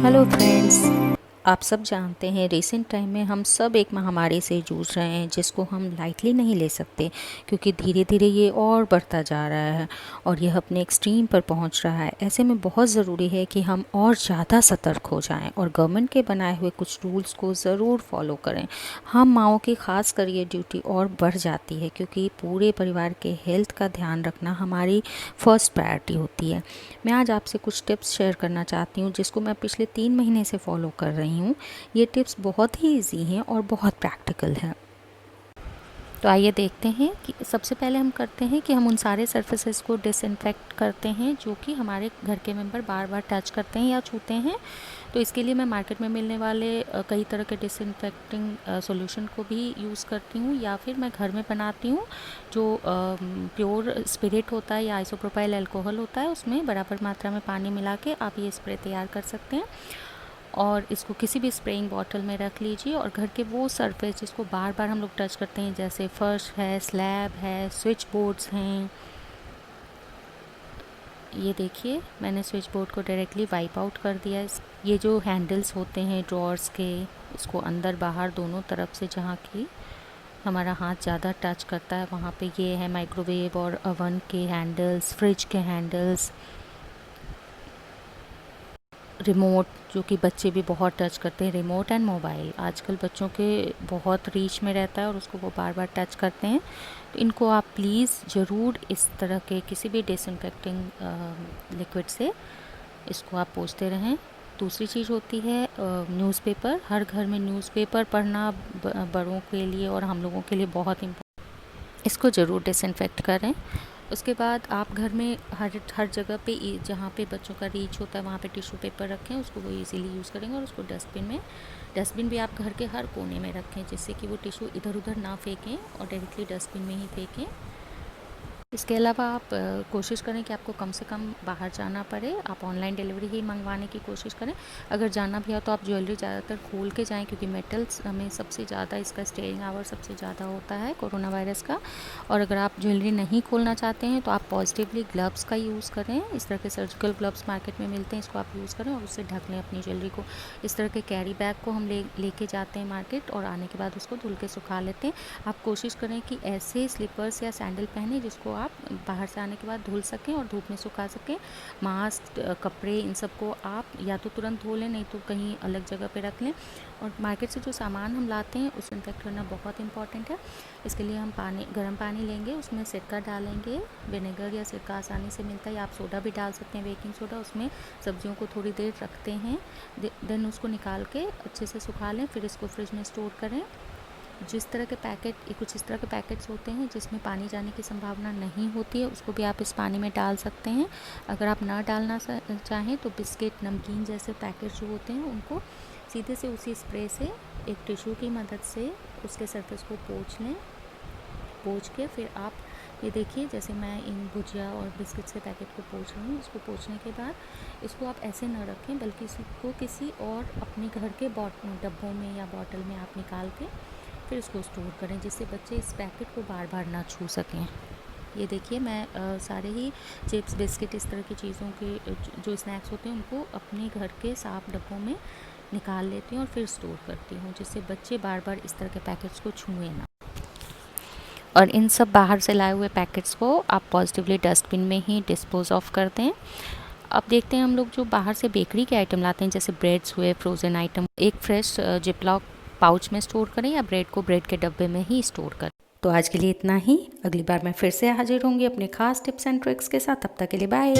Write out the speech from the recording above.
Hello friends, आप सब जानते हैं रिसेंट टाइम में हम सब एक महामारी से जूझ रहे हैं जिसको हम लाइटली नहीं ले सकते, क्योंकि धीरे धीरे ये और बढ़ता जा रहा है और यह अपने एक्सट्रीम पर पहुंच रहा है। ऐसे में बहुत ज़रूरी है कि हम और ज़्यादा सतर्क हो जाएं और गवर्नमेंट के बनाए हुए कुछ रूल्स को ज़रूर फॉलो करें। हम माँओं की खास कर ये ड्यूटी और बढ़ जाती है, क्योंकि पूरे परिवार के हेल्थ का ध्यान रखना हमारी फर्स्ट प्रायोरिटी होती है। मैं आज आपसे कुछ टिप्स शेयर करना चाहती हूँ जिसको मैं पिछले 3 महीने से फॉलो कर रही हूँ। ये टिप्स बहुत ही इजी हैं और बहुत प्रैक्टिकल है। तो आइए देखते हैं कि सबसे पहले हम करते हैं कि हम उन सारे सरफेसेस को डिसइंफेक्ट करते हैं जो कि हमारे घर के मेंबर बार बार टच करते हैं या छूते हैं। तो इसके लिए मैं मार्केट में मिलने वाले कई तरह के डिसइंफेक्टिंग सॉल्यूशन को भी यूज़ करती हूँ, या फिर मैं घर में बनाती हूँ जो प्योर स्पिरिट होता है या आइसोप्रोपाइल अल्कोहल होता है, उसमें बराबर मात्रा में पानी मिला के आप ये स्प्रे तैयार कर सकते हैं। और इसको किसी भी स्प्रेइंग बॉटल में रख लीजिए और घर के वो सरफेस जिसको बार बार हम लोग टच करते हैं, जैसे फर्श है, स्लैब है, स्विच बोर्ड्स हैं। ये देखिए, मैंने स्विच बोर्ड को डायरेक्टली वाइप आउट कर दिया। ये जो हैंडल्स होते हैं ड्रॉर्स के, इसको अंदर बाहर दोनों तरफ से जहाँ की हमारा हाथ ज़्यादा टच करता है वहाँ पे ये है माइक्रोवेव और ओवन के हैंडल्स, फ्रिज के हैंडल्स, रिमोट जो कि बच्चे भी बहुत टच करते हैं। रिमोट एंड मोबाइल आजकल बच्चों के बहुत रीच में रहता है और उसको वो बार बार टच करते हैं। तो इनको आप प्लीज़ ज़रूर इस तरह के किसी भी डिसइंफेक्टिंग लिक्विड से इसको आप पोंछते रहें। दूसरी चीज़ होती है न्यूज़पेपर। हर घर में न्यूज़पेपर पढ़ना बड़ों के लिए और हम लोगों के लिए बहुत इम्पोर्टेंट। इसको ज़रूर डिसइंफेक्ट करें। उसके बाद आप घर में हर जगह पे जहाँ पे बच्चों का रीच होता है वहाँ पे टिश्यू पेपर रखें, उसको वो इजीली यूज़ करेंगे। और उसको डस्टबिन भी आप घर के हर कोने में रखें, जिससे कि वो टिश्यू इधर उधर ना फेंकें और डायरेक्टली डस्टबिन में ही फेंकें। इसके अलावा आप कोशिश करें कि आपको कम से कम बाहर जाना पड़े। आप ऑनलाइन डिलीवरी ही मंगवाने की कोशिश करें। अगर जाना भी हो तो आप ज्वेलरी ज़्यादातर खोल के जाएं, क्योंकि मेटल्स में सबसे ज़्यादा इसका स्टेइंग आवर सबसे ज़्यादा होता है कोरोना वायरस का। और अगर आप ज्वेलरी नहीं खोलना चाहते हैं तो आप पॉजिटिवली ग्लव्स का यूज़ करें। इस तरह के सर्जिकल ग्लव्स मार्केट में मिलते हैं, इसको आप यूज़ करें और उससे ढक लें अपनी ज्वेलरी को। इस तरह के कैरी बैग को हम लेके जाते हैं मार्केट और आने के बाद उसको धुल के सुखा लेते हैं। आप कोशिश करें कि ऐसे स्लीपर्स या सैंडल पहने जिसको आप बाहर से आने के बाद धुल सकें और धूप में सुखा सकें। मास्क, कपड़े, इन सब को आप या तो तुरंत धो लें, नहीं तो कहीं अलग जगह पे रख लें। और मार्केट से जो सामान हम लाते हैं उसे इन्फेक्ट करना बहुत इंपॉर्टेंट है। इसके लिए हम गर्म पानी लेंगे, उसमें सिरका डालेंगे। विनेगर या सिरका आसानी से मिलता है, या आप सोडा भी डाल सकते हैं, बेकिंग सोडा। उसमें सब्जियों को थोड़ी देर रखते हैं, देन उसको निकाल के अच्छे से सुखा लें, फिर इसको फ्रिज में स्टोर करें। जिस तरह के कुछ इस तरह के पैकेट्स होते हैं जिसमें पानी जाने की संभावना नहीं होती है, उसको भी आप इस पानी में डाल सकते हैं। अगर आप ना डालना चाहें तो बिस्किट, नमकीन जैसे पैकेट्स जो होते हैं उनको सीधे से उसी स्प्रे से एक टिश्यू की मदद से उसके सरफेस को पोंछ लें। पोंछ के फिर आप ये देखिए, जैसे मैं इन भुजिया और बिस्किट्स के पैकेट को पोंछ रही हूँ, इसको पोंछने के बाद इसको आप ऐसे न रखें, बल्कि इसको किसी और अपने घर के डब्बों में या बॉटल में आप निकाल के फिर इसको स्टोर करें, जिससे बच्चे इस पैकेट को बार बार ना छू सकें। ये देखिए, मैं सारे ही चिप्स, बिस्किट, इस तरह की चीज़ों के जो स्नैक्स होते हैं उनको अपने घर के साफ डब्बों में निकाल लेती हूँ और फिर स्टोर करती हूँ, जिससे बच्चे बार बार इस तरह के पैकेट्स को छुएं ना। और इन सब बाहर से लाए हुए पैकेट्स को आप पॉजिटिवली डस्टबिन में ही डिस्पोज ऑफ कर दें। अब देखते हैं हम लोग जो बाहर से बेकरी के आइटम लाते हैं, जैसे ब्रेड्स हुए, फ्रोज़न आइटम, एक फ्रेश जिपलॉक पाउच में स्टोर करें या ब्रेड को ब्रेड के डब्बे में ही स्टोर करें। तो आज के लिए इतना ही। अगली बार मैं फिर से हाजिर होंगी अपने खास टिप्स एंड ट्रिक्स के साथ। तब तक के लिए बाय।